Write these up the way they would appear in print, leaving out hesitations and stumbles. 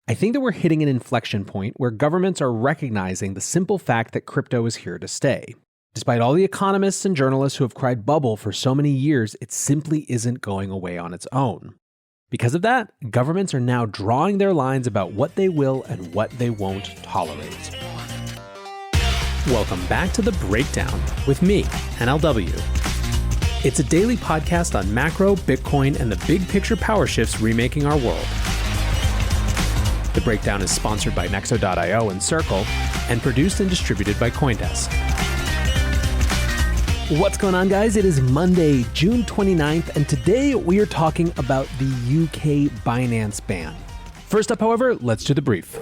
I think that we're hitting an inflection point where governments are recognizing the simple fact that crypto is here to stay. Despite all the economists and journalists who have cried bubble for so many years, it simply isn't going away on its own. Because of that, governments are now drawing their lines about what they will and what they won't tolerate. Welcome back to The Breakdown with me, NLW. It's a daily podcast on macro, Bitcoin, and the big picture power shifts remaking our world. The Breakdown is sponsored by Nexo.io and Circle, and produced and distributed by CoinDesk. What's going on, guys? It is Monday, June 29th, and today we are talking about the UK Binance ban. First up, however, let's do the brief.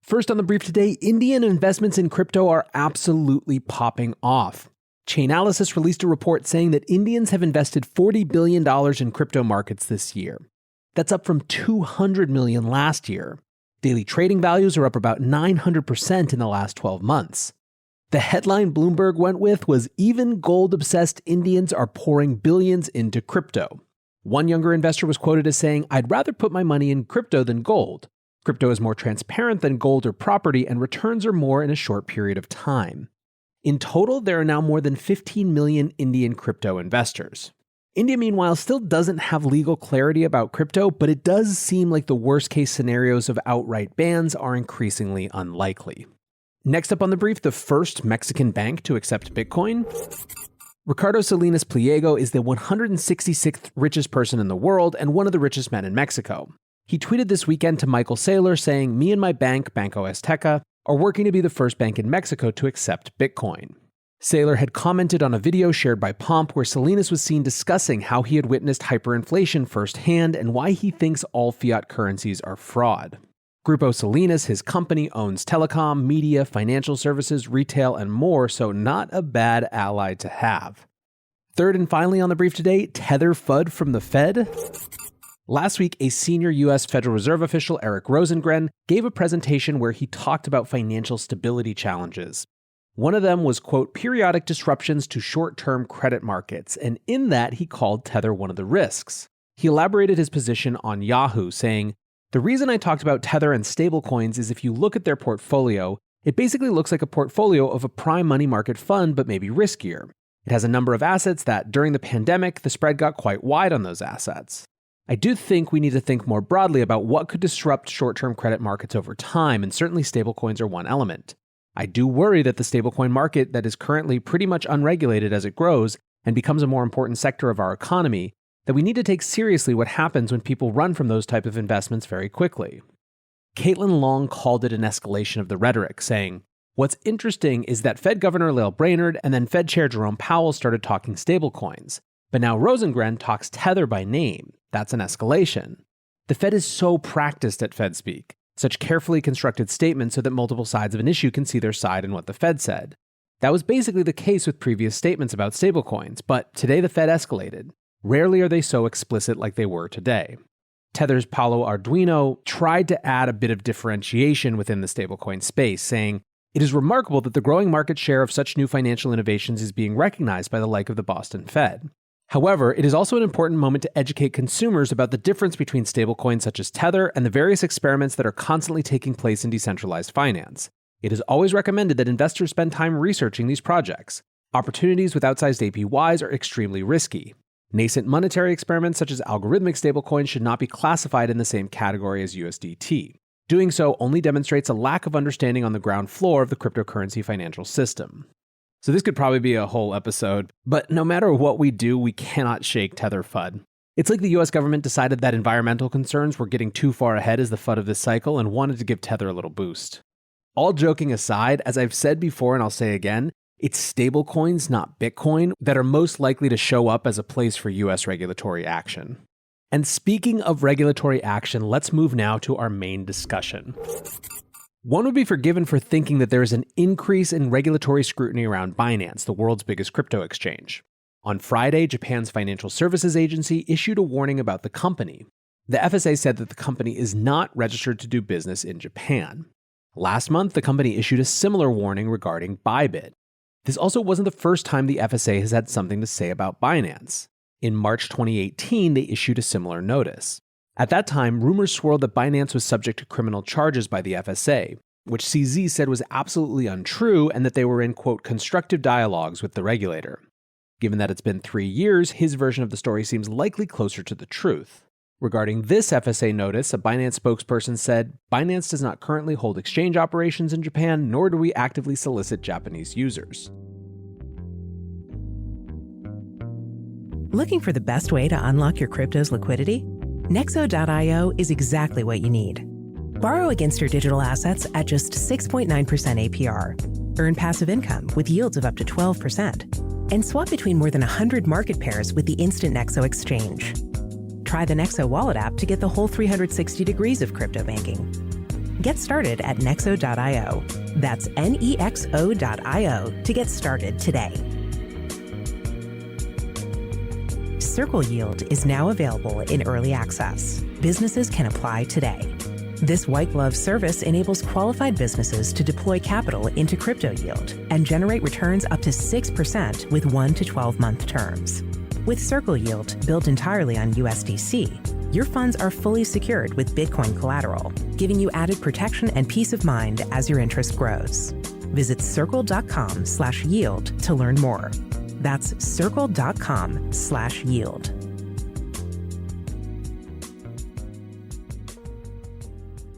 First on the brief today, Indian investments in crypto are absolutely popping off. Chainalysis released a report saying that Indians have invested $40 billion in crypto markets this year. That's up from $200 million last year. Daily trading values are up about 900% in the last 12 months. The headline Bloomberg went with was, "Even gold-obsessed Indians are pouring billions into crypto." One younger investor was quoted as saying, "I'd rather put my money in crypto than gold. Crypto is more transparent than gold or property, and returns are more in a short period of time." In total, there are now more than 15 million Indian crypto investors. India, meanwhile, still doesn't have legal clarity about crypto, but it does seem like the worst-case scenarios of outright bans are increasingly unlikely. Next up on the brief, the first Mexican bank to accept Bitcoin. Ricardo Salinas Pliego is the 166th richest person in the world and one of the richest men in Mexico. He tweeted this weekend to Michael Saylor saying, "Me and my bank, Banco Azteca, are working to be the first bank in Mexico to accept Bitcoin." Saylor had commented on a video shared by Pomp where Salinas was seen discussing how he had witnessed hyperinflation firsthand and why he thinks all fiat currencies are fraud. Grupo Salinas, his company, owns telecom, media, financial services, retail, and more, so not a bad ally to have. Third and finally on the brief today, Tether FUD from the Fed. Last week, a senior U.S. Federal Reserve official, Eric Rosengren, gave a presentation where he talked about financial stability challenges. One of them was, quote, periodic disruptions to short-term credit markets, and in that he called Tether one of the risks. He elaborated his position on Yahoo, saying, "The reason I talked about Tether and stablecoins is if you look at their portfolio, it basically looks like a portfolio of a prime money market fund, but maybe riskier. It has a number of assets that, during the pandemic, the spread got quite wide on those assets. I do think we need to think more broadly about what could disrupt short-term credit markets over time, and certainly stablecoins are one element. I do worry that the stablecoin market that is currently pretty much unregulated as it grows and becomes a more important sector of our economy, that we need to take seriously what happens when people run from those type of investments very quickly." Caitlin Long called it an escalation of the rhetoric, saying, "What's interesting is that Fed Governor Lael Brainerd and then Fed Chair Jerome Powell started talking stablecoins. But now Rosengren talks Tether by name. That's an escalation. The Fed is so practiced at Fed speak, such carefully constructed statements so that multiple sides of an issue can see their side in what the Fed said. That was basically the case with previous statements about stablecoins, but today the Fed escalated. Rarely are they so explicit like they were today." Tether's Paulo Arduino tried to add a bit of differentiation within the stablecoin space, saying, "It is remarkable that the growing market share of such new financial innovations is being recognized by the like of the Boston Fed. However, it is also an important moment to educate consumers about the difference between stablecoins such as Tether and the various experiments that are constantly taking place in decentralized finance. It is always recommended that investors spend time researching these projects. Opportunities with outsized APYs are extremely risky. Nascent monetary experiments such as algorithmic stablecoins should not be classified in the same category as USDT. Doing so only demonstrates a lack of understanding on the ground floor of the cryptocurrency financial system." So this could probably be a whole episode, but no matter what we do, we cannot shake Tether FUD. It's like the US government decided that environmental concerns were getting too far ahead as the FUD of this cycle and wanted to give Tether a little boost. All joking aside, as I've said before and I'll say again, it's stablecoins, not Bitcoin, that are most likely to show up as a place for US regulatory action. And speaking of regulatory action, let's move now to our main discussion. One would be forgiven for thinking that there is an increase in regulatory scrutiny around Binance, the world's biggest crypto exchange. On Friday, Japan's Financial Services Agency issued a warning about the company. The FSA said that the company is not registered to do business in Japan. Last month, the company issued a similar warning regarding Bybit. This also wasn't the first time the FSA has had something to say about Binance. In March 2018, they issued a similar notice. At that time, rumors swirled that Binance was subject to criminal charges by the FSA, which CZ said was absolutely untrue and that they were in, quote, constructive dialogues with the regulator. Given that it's been 3 years, his version of the story seems likely closer to the truth. Regarding this FSA notice, a Binance spokesperson said, "Binance does not currently hold exchange operations in Japan, nor do we actively solicit Japanese users." Looking for the best way to unlock your crypto's liquidity? Nexo.io is exactly what you need. Borrow against your digital assets at just 6.9% APR. Earn passive income with yields of up to 12%. And swap between more than 100 market pairs with the Instant Nexo Exchange. Try the Nexo Wallet app to get the whole 360 degrees of crypto banking. Get started at Nexo.io. That's Nexo.io to get started today. Circle Yield is now available in early access. Businesses can apply today. This white glove service enables qualified businesses to deploy capital into crypto yield and generate returns up to 6% with 1 to 12-month terms. With Circle Yield, built entirely on USDC, your funds are fully secured with Bitcoin collateral, giving you added protection and peace of mind as your interest grows. Visit circle.com/yield to learn more. That's circle.com/yield.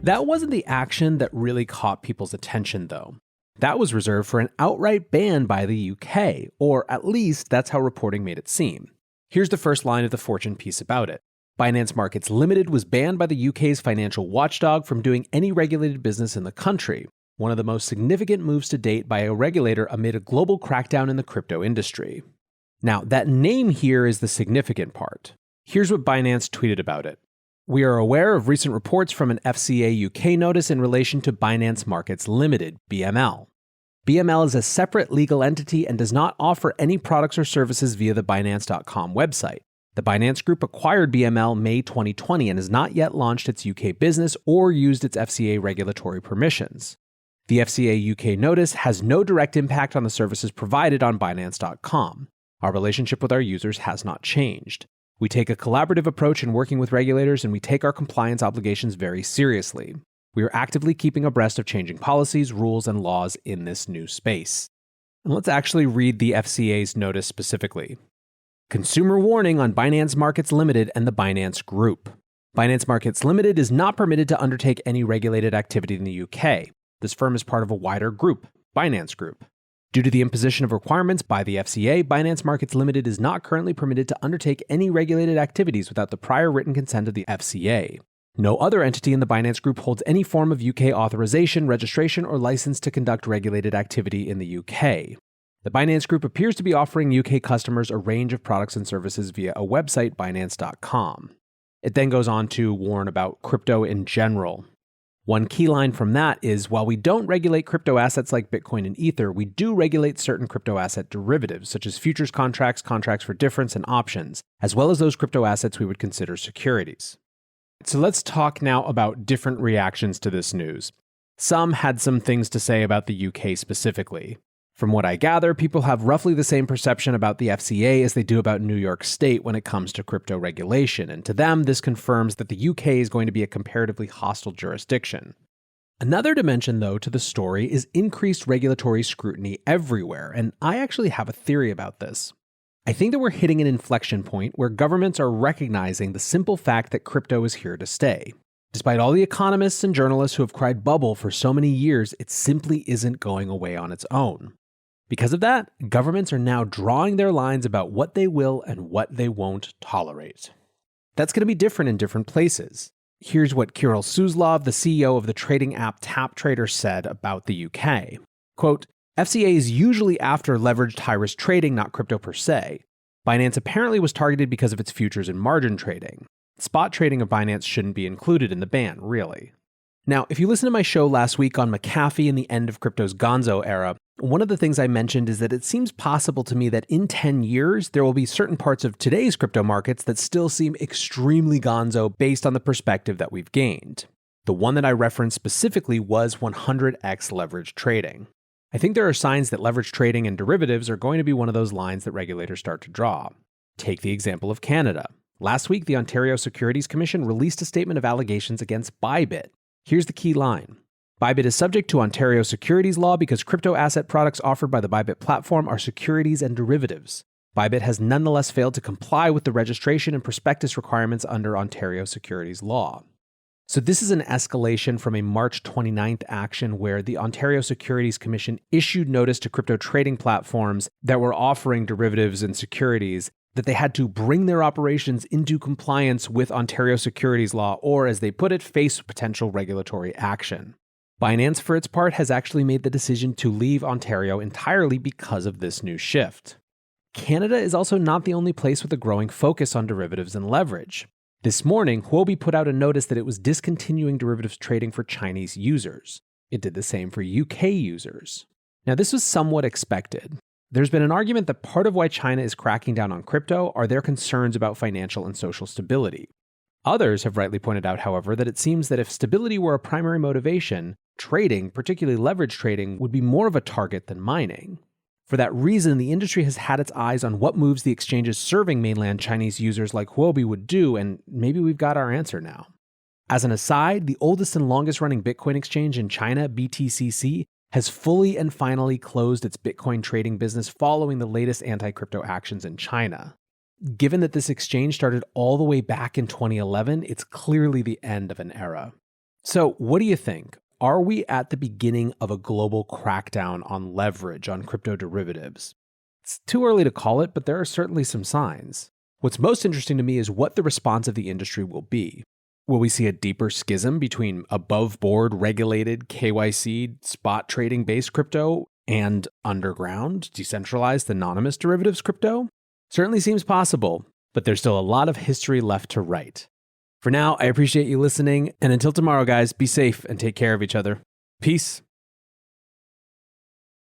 That wasn't the action that really caught people's attention, though. That was reserved for an outright ban by the UK, or at least that's how reporting made it seem. Here's the first line of the Fortune piece about it. Binance Markets Limited was banned by the UK's financial watchdog from doing any regulated business in the country, one of the most significant moves to date by a regulator amid a global crackdown in the crypto industry. Now, that name here is the significant part. Here's what Binance tweeted about it. "We are aware of recent reports from an FCA UK notice in relation to Binance Markets Limited, BML. BML is a separate legal entity and does not offer any products or services via the Binance.com website. The Binance Group acquired BML May 2020 and has not yet launched its UK business or used its FCA regulatory permissions. The FCA UK notice has no direct impact on the services provided on Binance.com. Our relationship with our users has not changed. We take a collaborative approach in working with regulators, and we take our compliance obligations very seriously. We are actively keeping abreast of changing policies, rules, and laws in this new space." And let's actually read the FCA's notice specifically. "Consumer warning on Binance Markets Limited and the Binance Group. Binance Markets Limited is not permitted to undertake any regulated activity in the UK. This firm is part of a wider group, Binance Group. Due to the imposition of requirements by the FCA, Binance Markets Limited is not currently permitted to undertake any regulated activities without the prior written consent of the FCA. No other entity in the Binance Group holds any form of UK authorization, registration, or license to conduct regulated activity in the UK. The Binance Group appears to be offering UK customers a range of products and services via a website, Binance.com. It then goes on to warn about crypto in general. One key line from that is, while we don't regulate crypto assets like Bitcoin and Ether, we do regulate certain crypto asset derivatives, such as futures contracts, contracts for difference, and options, as well as those crypto assets we would consider securities. So let's talk now about different reactions to this news. Some had some things to say about the UK specifically. From what I gather, people have roughly the same perception about the FCA as they do about New York State when it comes to crypto regulation, and to them, this confirms that the UK is going to be a comparatively hostile jurisdiction. Another dimension, though, to the story is increased regulatory scrutiny everywhere, and I actually have a theory about this. I think that we're hitting an inflection point where governments are recognizing the simple fact that crypto is here to stay. Despite all the economists and journalists who have cried bubble for so many years, it simply isn't going away on its own. Because of that, governments are now drawing their lines about what they will and what they won't tolerate. That's going to be different in different places. Here's what Kirill Suslov, the CEO of the trading app TapTrader, said about the UK. Quote, "FCA is usually after leveraged high-risk trading, not crypto per se. Binance apparently was targeted because of its futures and margin trading. Spot trading of Binance shouldn't be included in the ban, really." Now, if you listened to my show last week on McAfee and the end of crypto's Gonzo era, one of the things I mentioned is that it seems possible to me that in 10 years, there will be certain parts of today's crypto markets that still seem extremely gonzo based on the perspective that we've gained. The one that I referenced specifically was 100x leverage trading. I think there are signs that leverage trading and derivatives are going to be one of those lines that regulators start to draw. Take the example of Canada. Last week, the Ontario Securities Commission released a statement of allegations against Bybit. Here's the key line. Bybit is subject to Ontario securities law because crypto asset products offered by the Bybit platform are securities and derivatives. Bybit has nonetheless failed to comply with the registration and prospectus requirements under Ontario securities law. So this is an escalation from a March 29th action where the Ontario Securities Commission issued notice to crypto trading platforms that were offering derivatives and securities that they had to bring their operations into compliance with Ontario securities law, or as they put it, face potential regulatory action. Binance, for its part, has actually made the decision to leave Ontario entirely because of this new shift. Canada is also not the only place with a growing focus on derivatives and leverage. This morning, Huobi put out a notice that it was discontinuing derivatives trading for Chinese users. It did the same for UK users. Now, this was somewhat expected. There's been an argument that part of why China is cracking down on crypto are their concerns about financial and social stability. Others have rightly pointed out, however, that it seems that if stability were a primary motivation, trading, particularly leverage trading, would be more of a target than mining. For that reason, the industry has had its eyes on what moves the exchanges serving mainland Chinese users like Huobi would do, and maybe we've got our answer now. As an aside, the oldest and longest running Bitcoin exchange in China, BTCC, has fully and finally closed its Bitcoin trading business following the latest anti-crypto actions in China. Given that this exchange started all the way back in 2011, it's clearly the end of an era. So what do you think? Are we at the beginning of a global crackdown on leverage on crypto derivatives? It's too early to call it, but there are certainly some signs. What's most interesting to me is what the response of the industry will be. Will we see a deeper schism between above-board regulated KYC spot trading-based crypto and underground, decentralized, anonymous derivatives crypto? Certainly seems possible, but there's still a lot of history left to write. For now, I appreciate you listening, and until tomorrow, guys, be safe and take care of each other. Peace.